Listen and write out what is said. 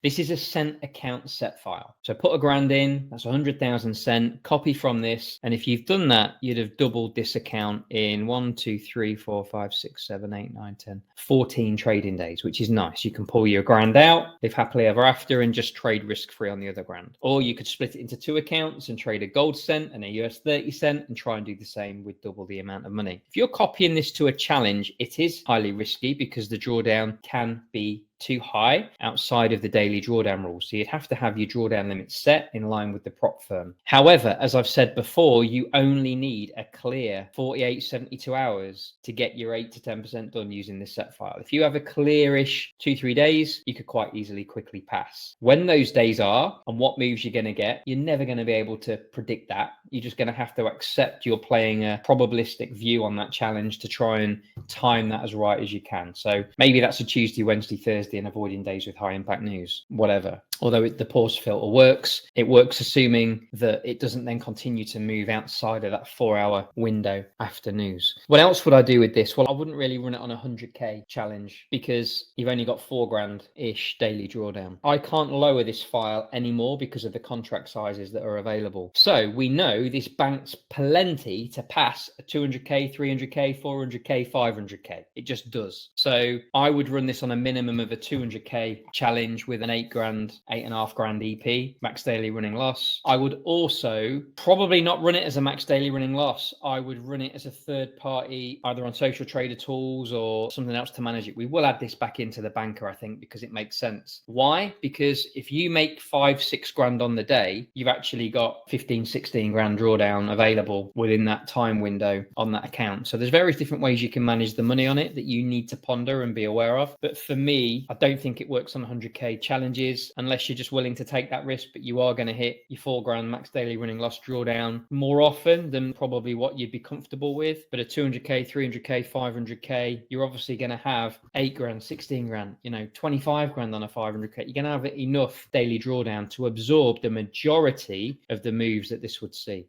This is a cent account set file. So put $1,000 in, that's 100,000 cent, copy from this. And if you've done that, you'd have doubled this account in 1, 2, 3, 4, 5, 6, 7, 8, 9, 10, 14 trading days, which is nice. You can pull your $1,000 out, live happily ever after, and just trade risk-free on the other $1,000. Or you could split it into 2 accounts and trade a gold cent and a US 30 cent and try and do the same with double the amount of money. If you're copying this to a challenge, it is highly risky because the drawdown can be too high outside of the daily drawdown rules. So you'd have to have your drawdown limit set in line with the prop firm. However, as I've said before, you only need a clear 48, 72 hours to get your 8 to 10% done using this set file. If you have a clearish 2-3 days, you could quite easily quickly pass. When those days are and what moves you're going to get, you're never going to be able to predict that. You're just going to have to accept you're playing a probabilistic view on that challenge to try and time that as right as you can. So maybe that's a Tuesday, Wednesday, Thursday, and avoiding days with high impact news, whatever. Although the pause filter works, it works assuming that it doesn't then continue to move outside of that 4-hour window after news. What else would I do with this? Well, I wouldn't really run it on a 100K challenge because you've only got $4,000-ish daily drawdown. I can't lower this file anymore because of the contract sizes that are available. So we know this banks plenty to pass a 200K, 300K, 400K, 500K. It just does. So I would run this on a minimum of a 200K challenge with an $8,000, $8,500 EP, max daily running loss. I would also probably not run it as a max daily running loss. I would run it as a third party, either on Social Trader Tools or something else to manage it. We will add this back into the banker, I think, because it makes sense. Why? Because if you make 5-6 grand on the day, you've actually got 15-16 grand drawdown available within that time window on that account. So there's various different ways you can manage the money on it that you need to ponder and be aware of. But for me, I don't think it works on 100K challenges unless you're just willing to take that risk, but you are going to hit your $4,000 max daily running loss drawdown more often than probably what you'd be comfortable with. But a 200K, 300K, 500K, you're obviously going to have $8,000, 16 grand, 25 grand on a 500K. You're going to have enough daily drawdown to absorb the majority of the moves that this would see.